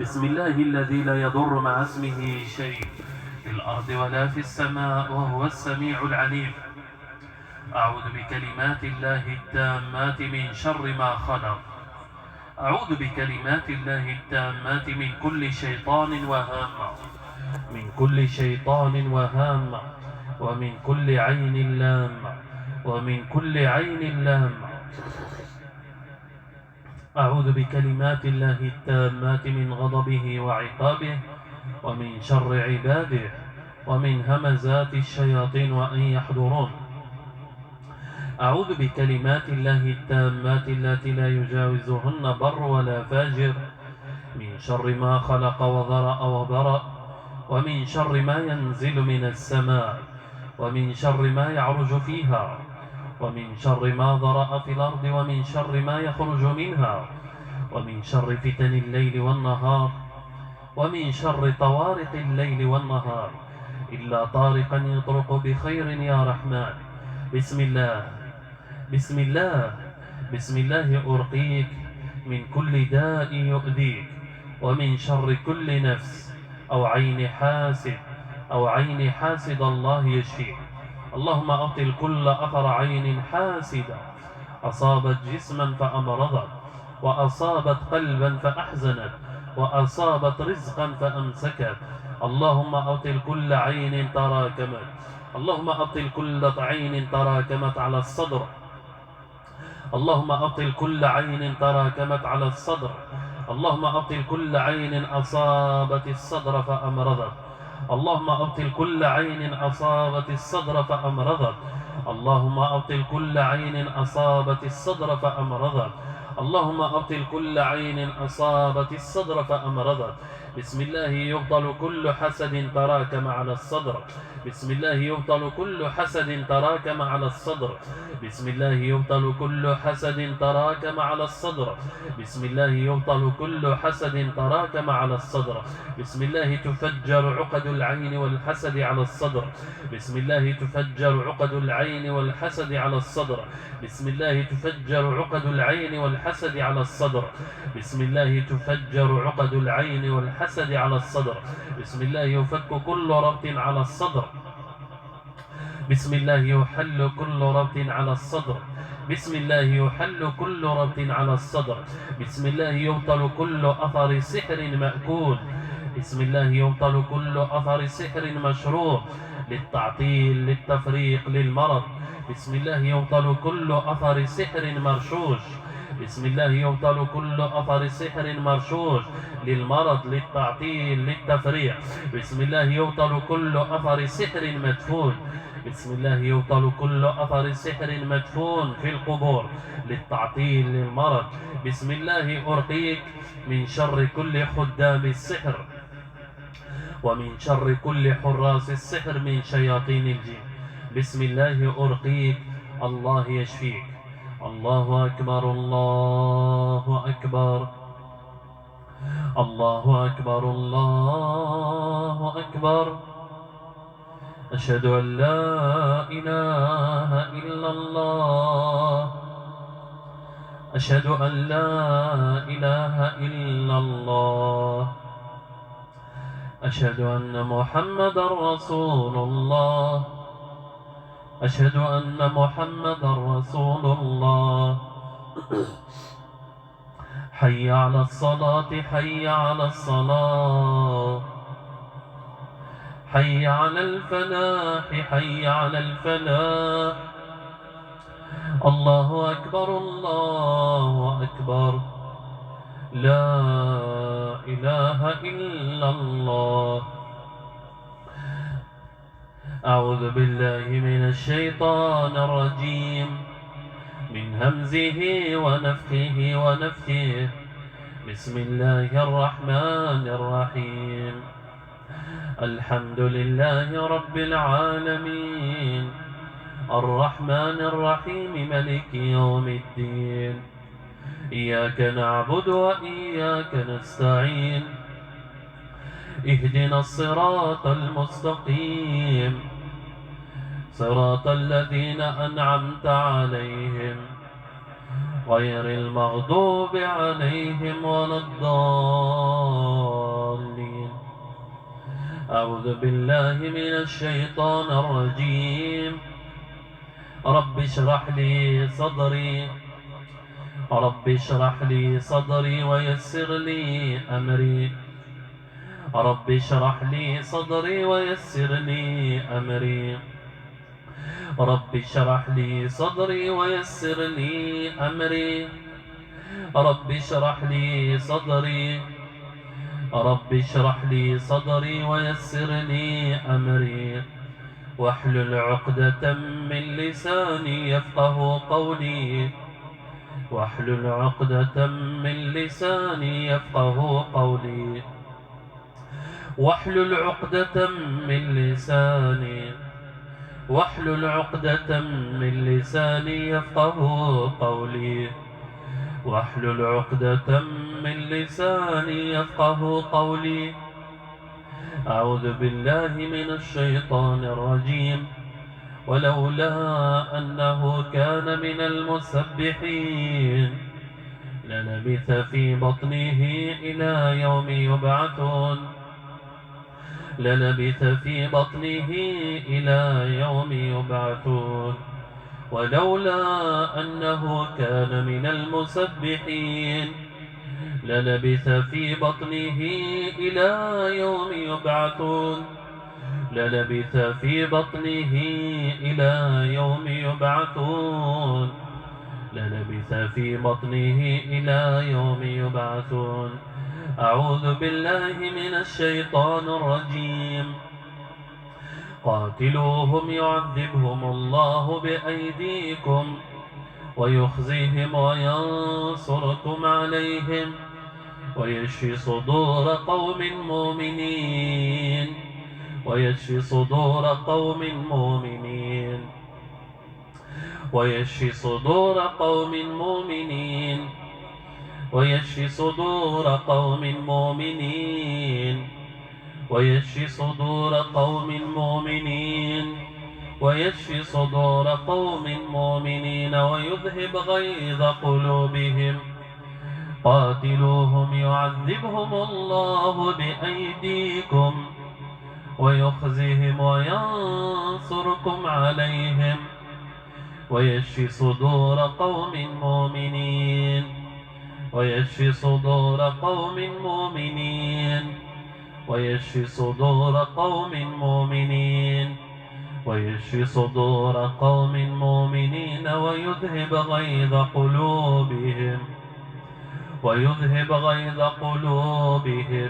بسم الله الذي لا يضر مع اسمه شيء في الأرض ولا في السماء وهو السميع العليم. أعوذ بكلمات الله التامات من شر ما خلق. أعوذ بكلمات الله التامات من كل شيطان وهامة، من كل شيطان وهامة، ومن كل عين لامة، ومن كل عين لامة. أعوذ بكلمات الله التامات من غضبه وعقابه، ومن شر عباده، ومن همزات الشياطين وأن يحضرون. أعوذ بكلمات الله التامات التي لا يجاوزهن بر ولا فاجر، من شر ما خلق وذرأ وبرأ، ومن شر ما ينزل من السماء، ومن شر ما يعرج فيها، ومن شر ما ذرأ في الأرض، ومن شر ما يخرج منها، ومن شر فتن الليل والنهار، ومن شر طوارق الليل والنهار، إلا طارقا يطرق بخير يا رحمن. بسم الله، بسم الله، بسم الله أرقيك من كل داء يؤذيك، ومن شر كل نفس أو عين حاسد، أو عين حاسد الله يشفيك. اللهم أبطل كل أثر عين حاسدة أصابت جسما فأمرضت، وأصابت قلبا فأحزنت، وأصابت رزقا فأمسكت. اللهم أبطل كل عين تراكمت، اللهم أبطل كل عين تراكمت على الصدر، اللهم أبطل كل عين تراكمت على الصدر، اللهم أبطل كل عين أصابت الصدر فأمرضت، اللهم أبطل كل عين أصابت الصدر فأمرضت، اللهم أبطل كل عين أصابت الصدر فأمرضت، اللهم أبطل كل عين أصابت الصدر فأمرضت. بسم الله يبطل كل حسد تراكم على الصدر، بسم الله يبطل كل حسد تراكم على الصدر، بسم الله يبطل كل حسد تراكم على الصدر، بسم الله يبطل كل حسد تراكم على الصدر. بسم الله تفجر عقد العين والحسد على الصدر، بسم الله تفجر عقد العين والحسد على الصدر، بسم الله تفجر عقد العين والحسد على الصدر، بسم الله تفجر عقد العين والحسد على الصدر. بسم الله يفك كل ربط على الصدر، بسم الله يحل كل ربط على الصدر، بسم الله يحل كل ربط على الصدر. بسم الله يبطل كل أثر سحر مأكول، بسم الله يبطل كل أثر سحر مشروع للتعطيل للتفريق للمرض. بسم الله يبطل كل أثر سحر مرشوش، بسم الله يبطل كل أثر سحر مرشوش للمرض للتعطيل للتفريق. بسم الله يبطل كل أثر سحر مدفون، بسم الله يبطل كل أثر سحر مدفون في القبور للتعطيل للمرض. بسم الله أرقيك من شر كل خدام السحر، ومن شر كل حراس السحر من شياطين الجن. بسم الله أرقيك، الله يشفيك. الله أكبر، الله أكبر، الله أكبر، الله أكبر. أشهد أن لا إله إلا الله، أشهد أن لا إله إلا الله، أشهد أن محمدا رسول الله، أشهد أن محمدا رسول الله. حي على الصلاة، حي على الصلاة، حي على الفلاح، حي على الفلاح. الله أكبر، الله أكبر، لا إله إلا الله. أعوذ بالله من الشيطان الرجيم، من همزه ونفخه ونفثه. بسم الله الرحمن الرحيم. الحمد لله رب العالمين، الرحمن الرحيم، ملك يوم الدين. إياك نعبد وإياك نستعين، اهدنا الصراط المستقيم، صراط الذين أنعمت عليهم غير المغضوب عليهم ولا الضالين. أعوذ بالله من الشيطان الرجيم. رب اشرح لي صدري رب اشرح لي صدري ويسر لي أمري رب اشرح لي صدري ويسر لي أمري رب اشرح لي صدري ويسر لي أمري رب اشرح لي صدري رب اشرح لي صدري ويسر لي أمري واحلل عقدة من لساني يفقه قولي واحلل عقدة من لساني يفقه قولي واحلل عقدة من لساني واحلل عقدة من لساني يفقه قولي واحلل عقدة من لساني يفقه قولي. أعوذ بالله من الشيطان الرجيم. ولولا أنه كان من المسبحين للبث في بطنه إلى يوم يبعثون للبث في بطنه إلى يوم يبعثون ولولا أنه كان من المسبحين للبث في بطنه إلى يوم يبعثون للبث في بطنه إلى يوم يبعثون للبث في بطنه إلى يوم يبعثون. أعوذ بالله من الشيطان الرجيم. قاتلوهم يعذبهم الله بأيديكم ويخزيهم وينصركم عليهم ويشفي صدور قوم مؤمنين ويشفي صدور قوم مؤمنين ويشفي صدور قوم مؤمنين ويشفي صدور قوم مؤمنين ويشفي صدور قوم مؤمنين ويشفي صدور قوم مؤمنين ويذهب غيظ قلوبهم. قاتلوهم يعذبهم الله بأيديكم ويخزهم وينصركم عليهم ويشفي صدور قوم مؤمنين ويشفي صدور قوم مؤمنين ويشفي صدور قوم مؤمنين ويشفي صدور قوم مؤمنين ويذهب غيظ قلوبهم ويذهب غيظ قلوبهم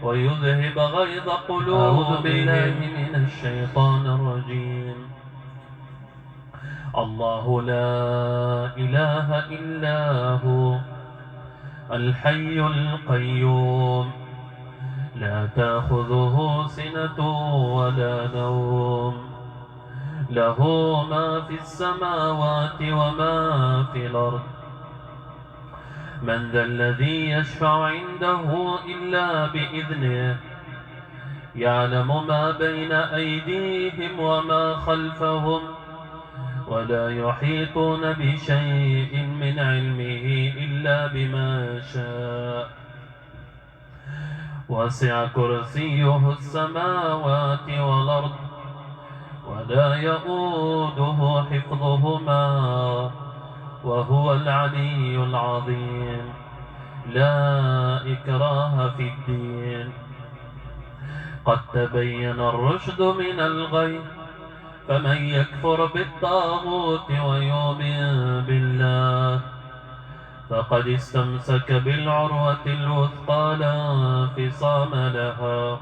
ويذهب غيظ قلوبهم. أعوذ بالله من الشيطان الرجيم. الله لا إله إلا هو الحي القيوم لا تأخذه سنة ولا نوم له ما في السماوات وما في الأرض. من ذا الذي يشفع عنده إلا بإذنه يعلم ما بين أيديهم وما خلفهم ولا يحيطون بشيء من علمه إلا بما شاء. وسع كرسيه السماوات والأرض ولا يؤوده حفظهما وهو العلي العظيم. لا إكراه في الدين قد تبين الرشد من الغي فمن يكفر بالطاغوت ويؤمن بالله فقد استمسك بالعروة الوثقى لا انفصام لها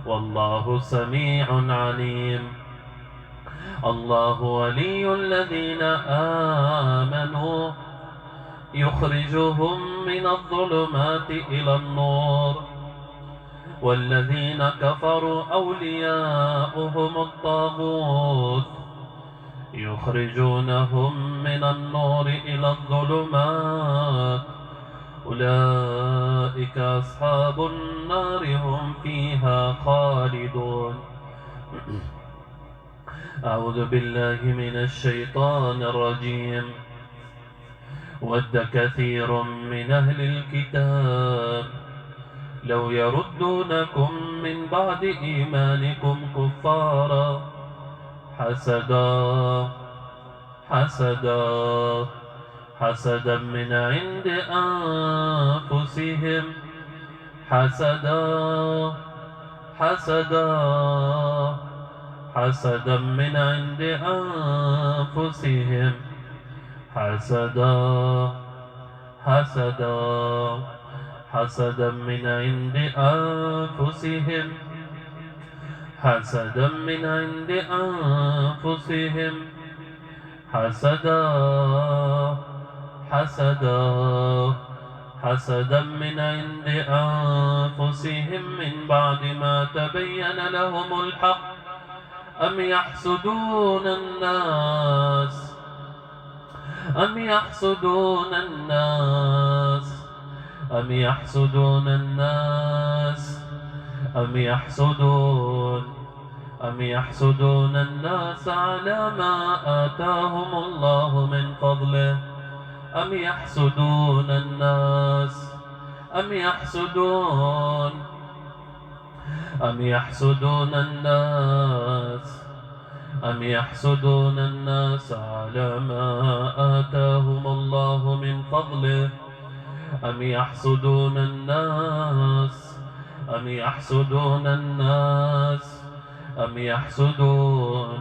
والله سميع عليم. الله ولي الذين آمنوا يخرجهم من الظلمات إلى النور والذين كفروا أولياؤهم الطاغوت يخرجونهم من النور إلى الظلمات أولئك أصحاب النار هم فيها خالدون. أعوذ بالله من الشيطان الرجيم. ود كثير من أهل الكتاب لو يردونكم من بعد إيمانكم كفارا حسدا حسدا حسدا من عند أنفسهم حسدا حسدا حسدا من عند أنفسهم حسدا حسدا حسدا من عند أنفسهم حسدا من عند أنفسهم حسدا حسدا حسدا من عند أنفسهم من بعد ما تبين لهم الحق أم يحسدون الناس أم يحسدون الناس أم يحسدون الناس أم يحسدون الناس على ما آتاهم الله من فضله أم يحسدون الناس أم يحسدون الناس أم يحسدون الناس على ما آتاهم الله من فضله أم يحسدون الناس أم يحسدون الناس أم يحسدون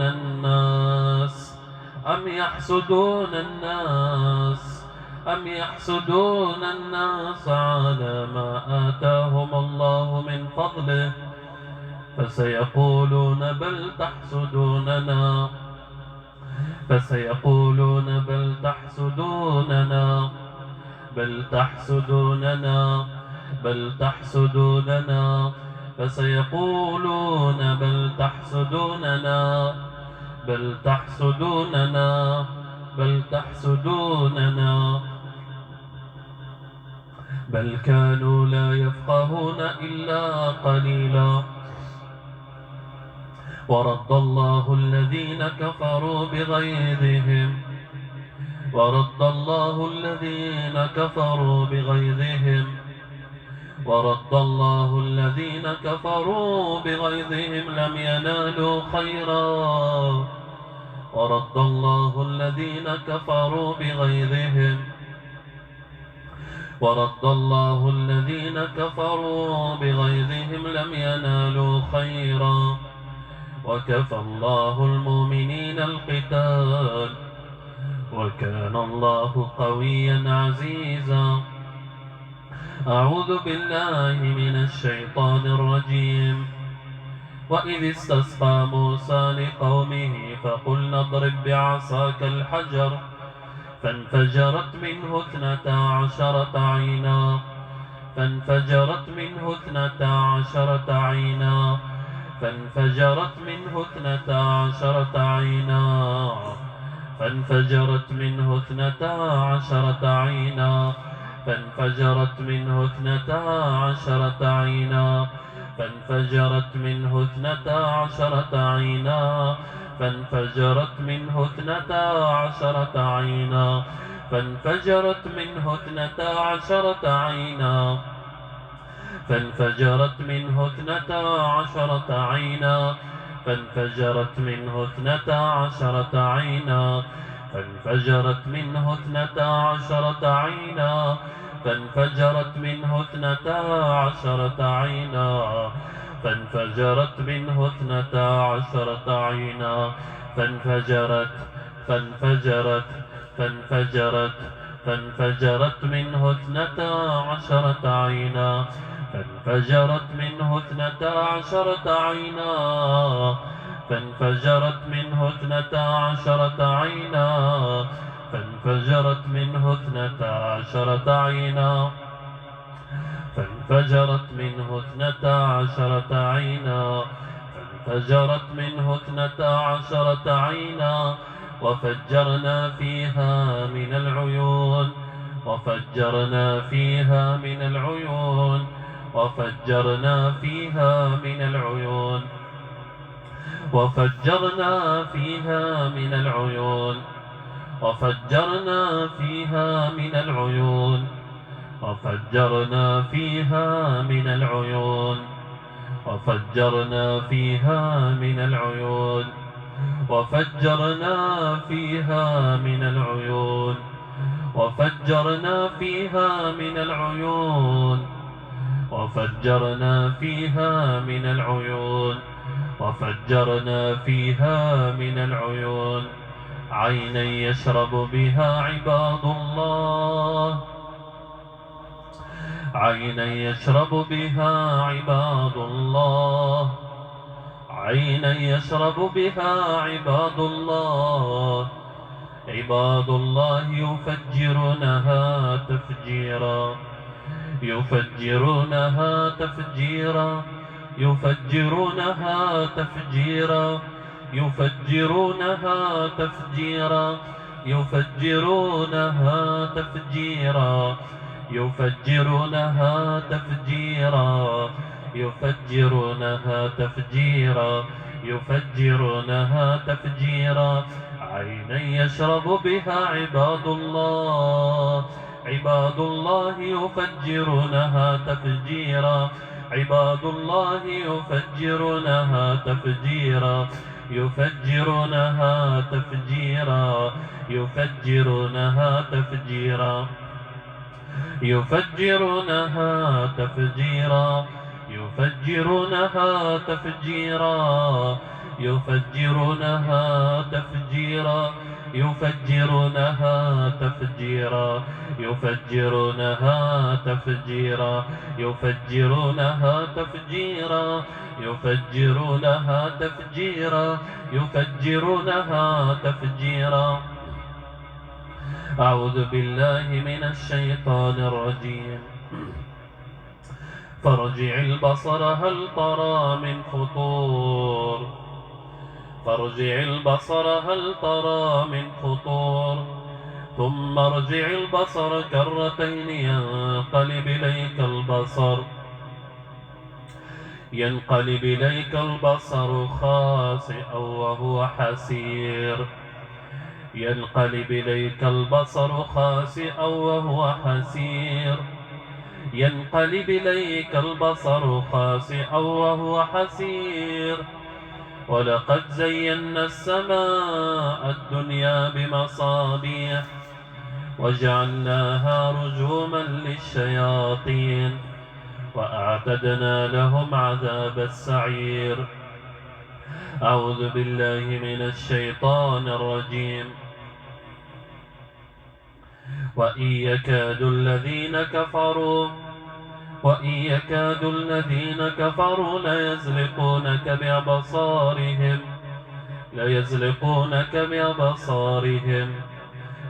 الناس أم يحسدون الناس أم يحسدون الناس على ما آتاهم الله من فضله فسيقولون بل تحسدوننا فسيقولون بل تحسدوننا بل تحسدوننا بل تحسدوننا فسيقولون بل تحسدوننا بل تحسدوننا بل تحسدوننا بل كانوا لا يفقهون إلا قليلا ورد الله الذين كفروا بغيظهم ورد الله الذين كفروا بغيظهم ورد الله الذين كفروا بغيظهم لم ينالوا خيرا ورد الله الذين كفروا بغيظهم ورد الله الذين كفروا بغيظهم لم ينالوا خيرا وكفى الله المؤمنين القتال وكان الله قويا عزيزا أعوذ بالله من الشيطان الرجيم وإذ استسقى موسى لقومه فقلنا اضرب بعصاك الحجر فانفجرت منه 12 عينا فانفجرت منه 12 عينا فانفجرت منه 12 عينا فانفجرت منه 12 عينا فانفجرت منه 12 عينا فانفجرت منه 12 عينا فانفجرت منه 12 عينا فانفجرت منه 12 عينا فانفجرت منه 12 عينا فانفجرت منه 12 عينا فانفجرت منه 12 عينا فانفجرت منه 12 عينا فانفجرت منه 12 عينا فانفجرت فانفجرت منه 12 عينا فانفجرت منه 12 عينا فانفجرت منه 12 عينا فانفجرت منه 12 عينا فانفجرت منه 12 عينا فانفجرت منه 12 عينا وفجرنا فيها من العيون وفجرنا فيها من العيون وفجرنا فيها من العيون وفجرنا فيها من العيون وفجرنا فيها من العيون وفجرنا فيها من العيون وفجرنا فيها من العيون وفجرنا فيها من العيون وفجرنا فيها من العيون وفجرنا فيها من العيون وفجرنا فيها من العيون عينا يشرب بها عباد الله عينا يشرب بها عباد الله عينا يشرب بها عباد الله عباد الله يفجرونها تفجيرا يفجرونها تفجيرا يفجرونها تفجيرا يفجرونها تفجيرا يفجرونها تفجيرا يفجرونها تفجيرا يفجرونها تفجيرا يفجرونها تفجيرا عينا يشرب بها عباد الله عباد الله يفجرونها تفجيرا عباد الله يفجرونها تفجيرا يفجرونها تفجيرا يفجرونها تفجيرا يفجرونها تفجيرا يفجرونها تفجيرا يفجرونها تفجيرا يفجرونها تفجيرا يفجرونها تفجيرا يفجرونها تفجيرا يفجرونها تفجيرا يفجرونها تفجيرا أعوذ بالله من الشيطان الرجيم فارجع البصر هل ترى من فطور فارجع البصر هل ترى من فطور ثم ارجع البصر كرتين ينقلب إليك البصر ينقلب إليك البصر خاسئا وهو حسير ينقلب إليك البصر خاسئا وهو حسير ينقلب إليك البصر خاسئا وهو حسير ولقد زينا السماء الدنيا بمصابيح وجعلناها رجوما للشياطين وأعتدنا لهم عذاب السعير أعوذ بالله من الشيطان الرجيم وإن يكاد الذين كفروا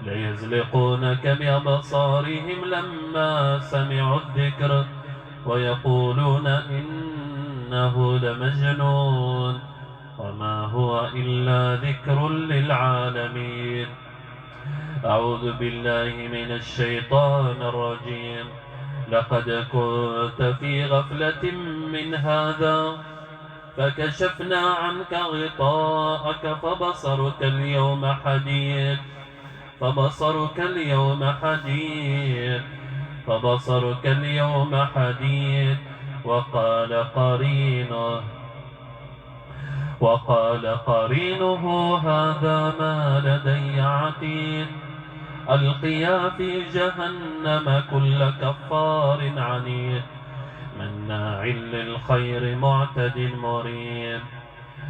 ليزلقونك بأبصارهم لما سمعوا الذكر ويقولون إنه لمجنون وما هو إلا ذكر للعالمين أعوذ بالله من الشيطان الرجيم لقد كنت في غفلة من هذا فكشفنا عنك غطاءك فبصرك اليوم حديد وقال قرينه هذا ما لدي عتيد ألقيا في جهنم كل كفار عنيد مناع للخير معتد مريب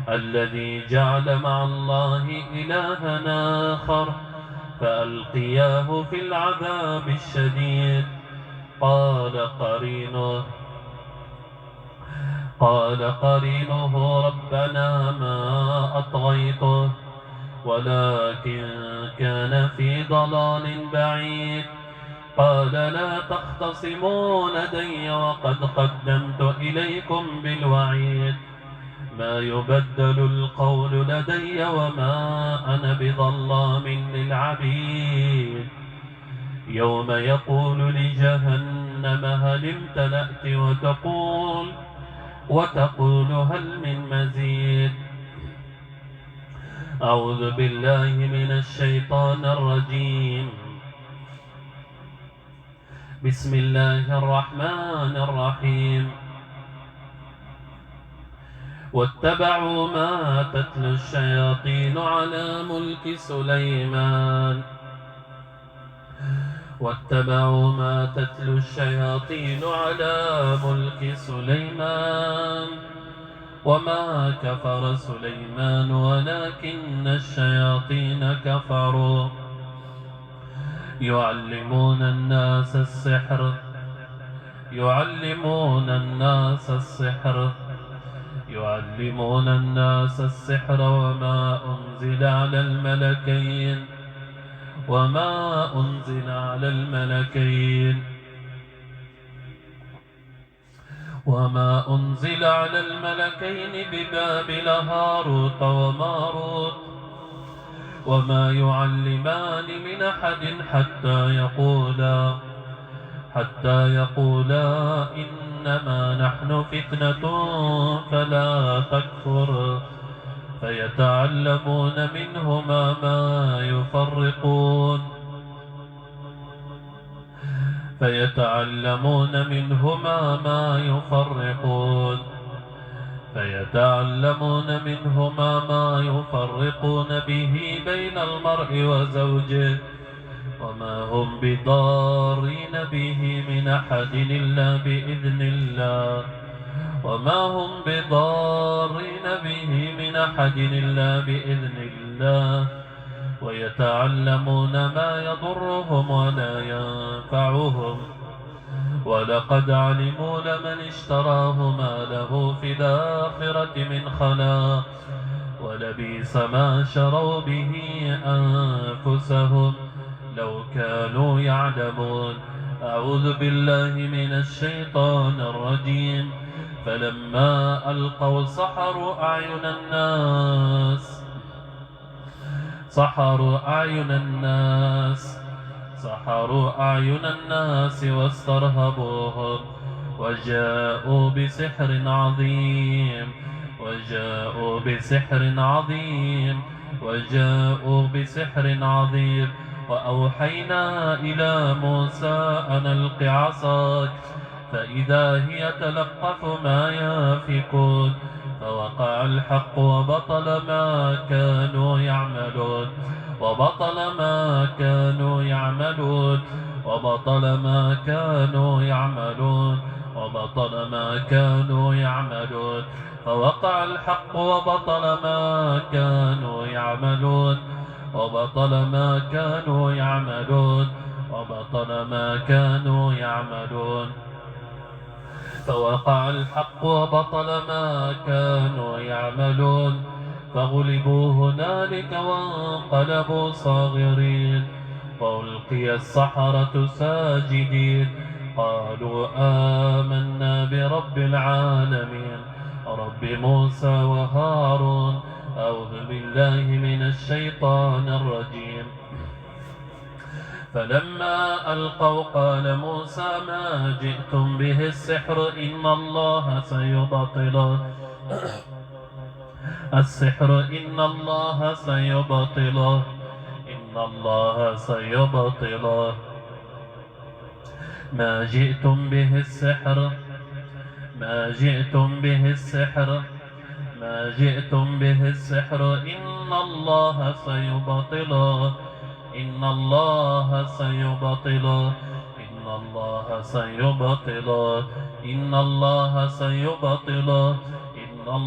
الذي جعل مع الله إلها آخر فألقياه في العذاب الشديد قال قرينه ربنا ما أطغيته ولكن كان في ضلال بعيد قال لا تختصموا لدي وقد قدمت إليكم بالوعيد ما يبدل القول لدي وما أنا بظلام للعبيد يوم يقول لجهنم هل امتلأت وتقول هل من مزيد أعوذ بالله من الشيطان الرجيم بسم الله الرحمن الرحيم واتبعوا ما تتلو الشياطين على ملك سليمان واتبعوا ما تتلو الشياطين على ملك سليمان وما كفر سليمان ولكن الشياطين كفروا يعلمون الناس السحر وما أنزل على الملكين ببابل هاروت وماروت وما يعلمان من أحد حتى يقولا إنما نحن فتنة فلا تكفر فيتعلمون منهما ما يفرقون به بين المرء وزوجه وما هم بضارين به من أحد إلا بإذن الله ويتعلمون ما يضرهم ولا ينفعهم ولقد علموا لمن اشتراه ما له في الآخرة من خلاق ولبئس ما شروا به أنفسهم لو كانوا يعلمون. أعوذ بالله من الشيطان الرجيم. فلما ألقوا سحروا أعين الناس واسترهبوهم وجاءوا بسحر عظيم وأوحينا إلى موسى أن ألق عصاك فإذا هي تلقف ما يافكون فوقع الحق وبطل ما كانوا يعملون فوقع الحق وبطل ما كانوا يعملون فغلبوا هنالك وانقلبوا صاغرين وألقي السحرة ساجدين قالوا آمنا برب العالمين رب موسى وهارون. أعوذ بالله من الشيطان الرجيم. فلما ألقوا قال موسى ما جئتم به السحر إن الله سيبطله ما جئتم به السحر إن الله سيبطله إن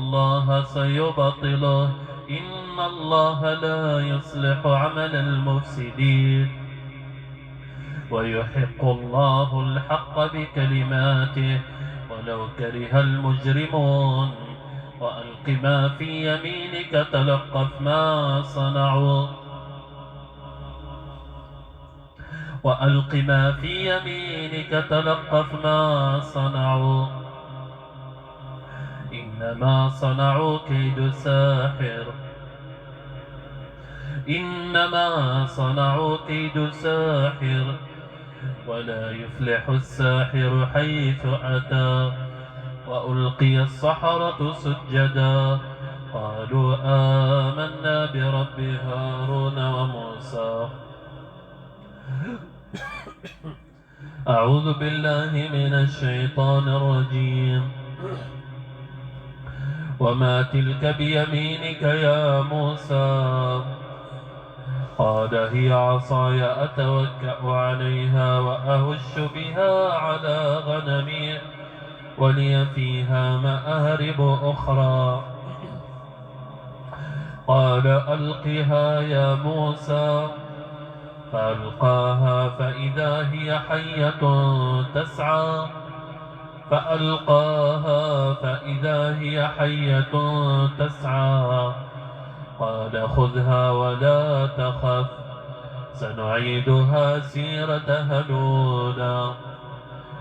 الله سيبطله إن الله لا يصلح عمل المفسدين ويحق الله الحق بكلماته ولو كره المجرمون. وألق ما في يمينك تلقف ما صنعوا إنما صنعوا كيد ساحر ولا يفلح الساحر حيث أتى. وألقي السحرة سجدا قالوا آمنا برب هارون وموسى أعوذ بالله من الشيطان الرجيم. وما تلك بيمينك يا موسى؟ قال هي عصاي أتوكأ عليها وأهش بها على غنمي ولي فيها مآرب أخرى. قال ألقها يا موسى. فألقاها فإذا هي حية تسعى. فألقاها فإذا هي حية تسعى. قال خذها ولا تخف سنعيدها سيرتها الأولى.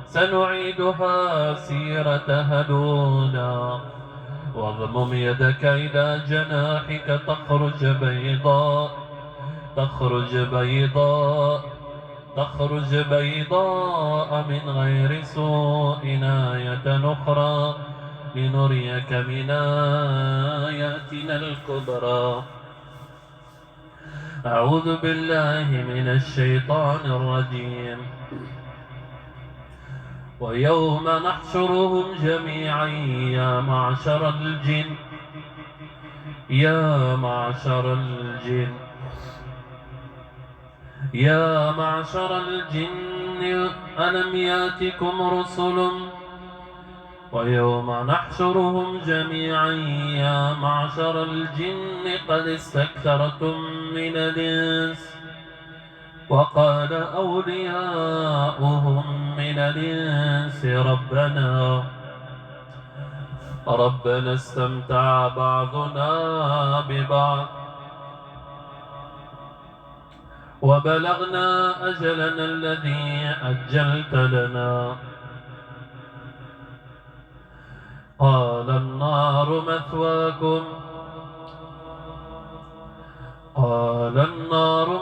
سنعيدها سيرتها الأولى. واضمم يدك إلى جناحك تخرج بيضاء من غير سوء آية أخرى لنريك من آياتنا الكبرى. أعوذ بالله من الشيطان الرجيم. ويوم نحشرهم جميعا يا معشر الجن يا معشر الجن ألم ياتكم رسل. ويوم نحشرهم جميعا يا معشر الجن قد استكثرتم من الإنس. وقال أولياؤهم من الإنس ربنا استمتع بعضنا ببعض وبلغنا أجلنا الذي أجلت لنا. قال النار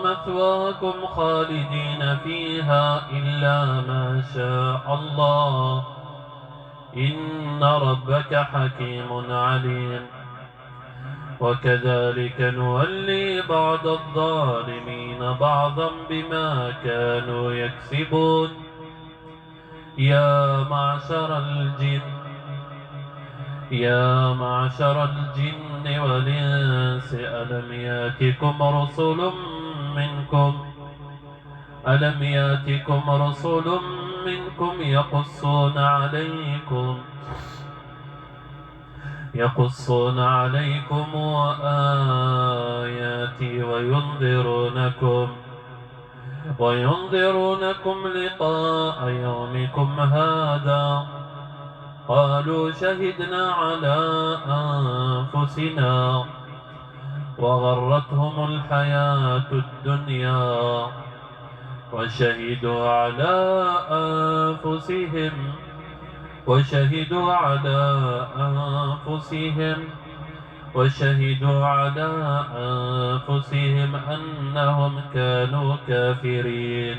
مثواكم خالدين فيها إلا ما شاء الله إن ربك حكيم عليم. وكذلك نولي بعض الظالمين بعضا بما كانوا يكسبون. يا معشر الجن والإنس ألم ياتكم رسل منكم يقصون عليكم آياتي وينذرونكم لقاء يومكم هذا. قالوا شهدنا على أنفسنا وغرتهم الحياة الدنيا وشهدوا على أنفسهم أنهم كانوا كافرين.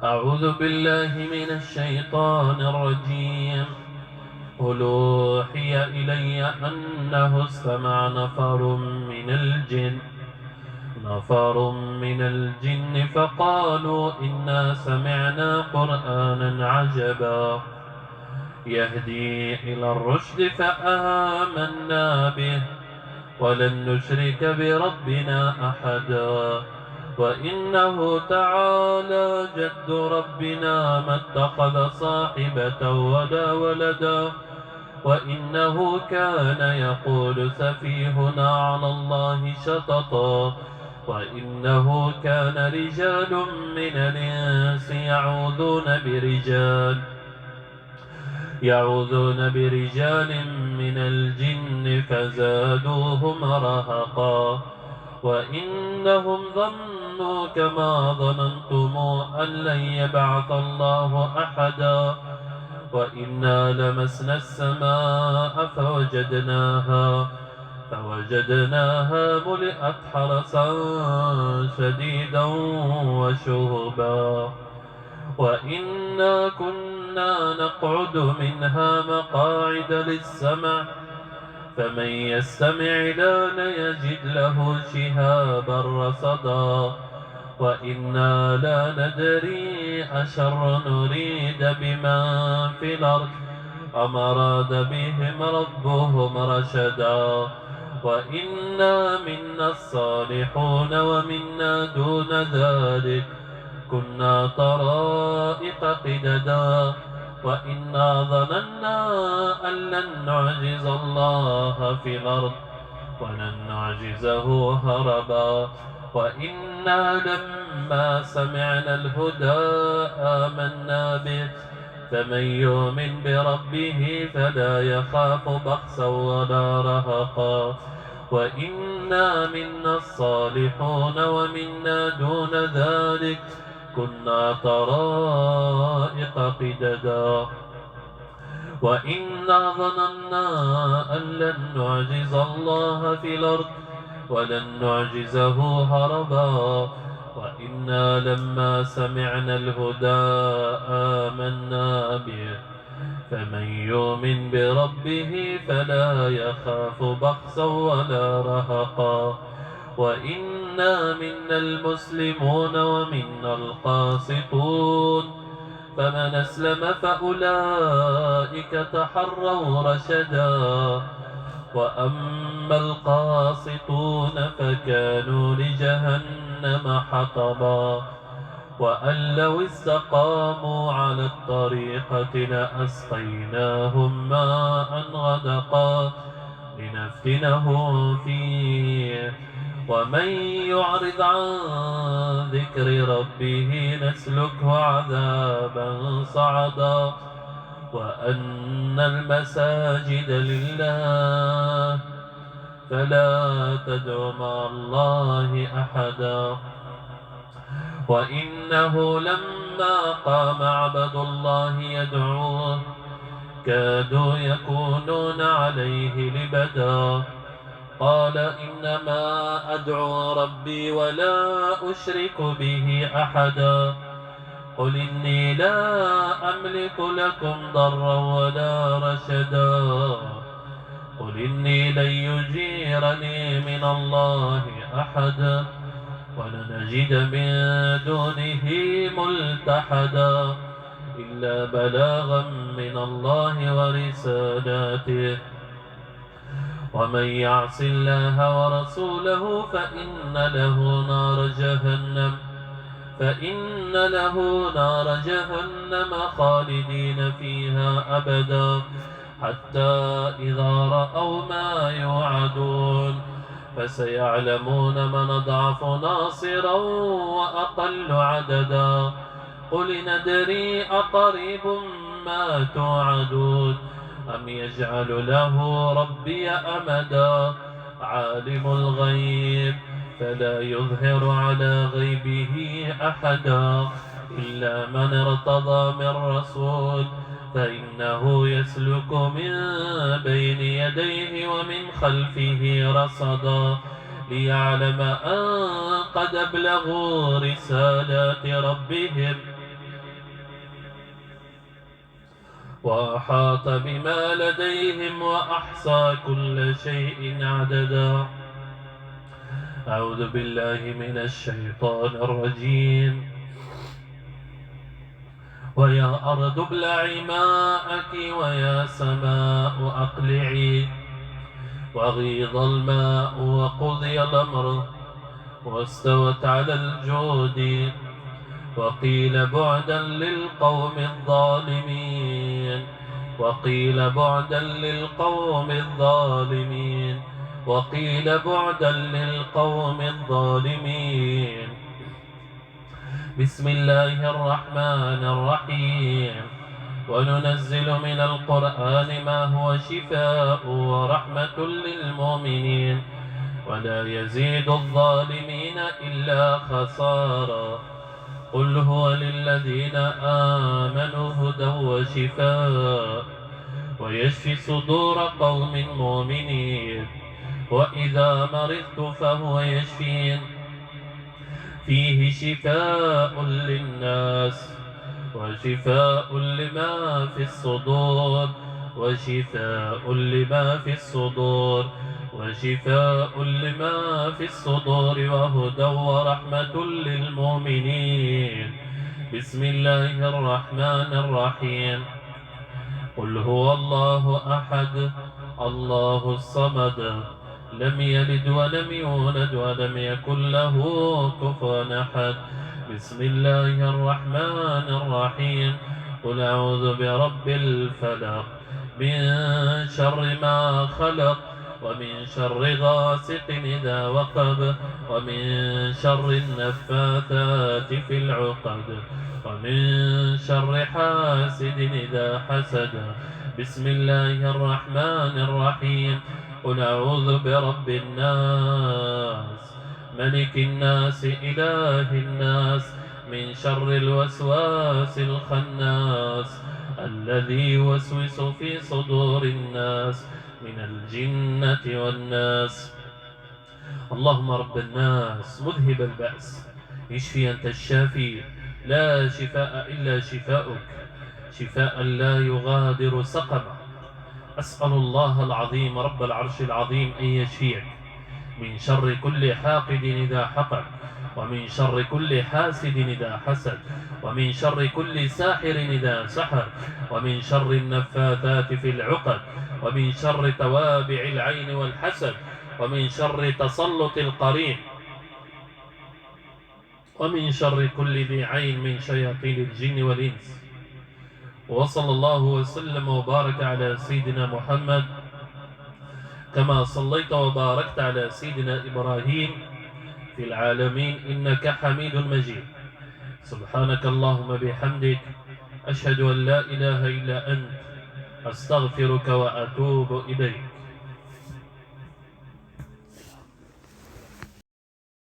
أعوذ بالله من الشيطان الرجيم. قل أوحي إلي أنه استمع نفر من الجن فقالوا إنا سمعنا قرآنا عجبا يهدي إلى الرشد فآمنا به ولن نشرك بربنا أحدا. وإنه تعالى جد ربنا ما اتخذ صاحبة ولا ولدا. وإنه كان يقول سفيهنا على الله شططا. وإنه كان رجال من الإنس يعوذون برجال من الجن فزادوهم رهقا. وإنهم ظنوا كما ظننتم أن لن يبعث الله أحدا. وإنا لمسنا السماء فوجدناها ملئت حرسا شديدا وشهبا. وإنا كنا كنا نقعد منها مقاعد للسمع فمن يستمع الآن يجد له شهابا رصدا وإنا لا ندري أشر نريد بمن في الأرض أم أراد بهم ربهم رشدا وإنا منا الصالحون ومنا دون ذلك كنا طرائق قددا وإنا ظننا أن لن نعجز الله في الأرض ولن نعجزه هربا وإنا لما سمعنا الهدى آمنا به فمن يؤمن بربه فلا يخاف بخسا ولا رهقا وإنا منا الصالحون ومنا دون ذلك كنا طرائق قددا وإنا ظننا أن لن نعجز الله في الأرض ولن نعجزه هربا وإنا لما سمعنا الهدى آمنا به فمن يؤمن بربه فلا يخاف بخسا ولا رهقا وإنا منا المسلمون ومنا القاسطون فمن أسلم فأولئك تحروا رشدا وأما القاسطون فكانوا لجهنم حطبا وأن لو استقاموا على الطريقة لأسقيناهم ماء غدقا لنفتنهم فيه ومن يعرض عن ذكر ربه نسلكه عذابا صعدا وأن المساجد لله فلا تدع مع الله أحدا وإنه لما قام عبد الله يدعوه كادوا يكونون عليه لبدا قال إنما أدعو ربي ولا أشرك به أحدا قل إني لا أملك لكم ضرا ولا رشدا قل إني لن يجيرني من الله أحد ولنجد من دونه ملتحدا إلا بلاغا من الله ورسالاته ومن يعص الله ورسوله فإن له نار جهنم خالدين فيها أبدا حتى إذا رأوا ما يوعدون فسيعلمون من ضعف ناصرا وأقل عددا قل ندري أقريب ما توعدون أم يجعل له ربي أمدا عالم الغيب فلا يظهر على غيبه أحدا إلا من ارتضى من رسول فإنه يسلك من بين يديه ومن خلفه رصدا ليعلم أن قد أبلغوا رسالات ربهم وأحاط بما لديهم وأحصى كل شيء عددا أعوذ بالله من الشيطان الرجيم ويا أرض ابلعي ماءك ويا سماء أقلعي وغيض الماء وقضي الأمر واستوت على الجود وقيل بعدا للقوم الظالمين وقيل بعدا للقوم الظالمين وقيل بعدا للقوم الظالمين بسم الله الرحمن الرحيم وننزل من القرآن ما هو شفاء ورحمة للمؤمنين ولا يزيد الظالمين إلا خسارا قل هو للذين آمنوا هدى وشفاء ويشفي صدور قوم مؤمنين وإذا مرضت فهو يشفين فيه شفاء للناس وشفاء لما في الصدور وشفاء لما في الصدور وشفاء لما في الصدور وهدى ورحمة للمؤمنين. بسم الله الرحمن الرحيم. قل هو الله أحد الله الصمد لم يلد ولم يولد ولم يكن له كفوا أحد. بسم الله الرحمن الرحيم. قل أعوذ برب الفلق من شر ما خلق ومن شر غاسق إذا وقب ومن شر النفاثات في العقد ومن شر حاسد إذا حسد. بسم الله الرحمن الرحيم. قل أعوذ برب الناس ملك الناس إله الناس من شر الوسواس الخناس الذي يوسوس في صدور الناس من الجنة والناس. اللهم رب الناس مذهب البأس اشفي أنت الشافي لا شفاء إلا شفاؤك شفاء لا يغادر سقما. أسأل الله العظيم رب العرش العظيم أن يشفيك من شر كل حاقد إذا حقد ومن شر كل حاسد إذا حسد ومن شر كل ساحر إذا سحر ومن شر النفاثات في العقد ومن شر توابع العين والحسد ومن شر تسلط القرين ومن شر كل ذي عين من شياطين الجن والإنس. وصلى الله وسلم وبارك على سيدنا محمد كما صليت وباركت على سيدنا إبراهيم في العالمين إنك حميد مجيد. سبحانك اللهم بحمدك أشهد أن لا إله إلا أنت أستغفرك وأتوب إليك.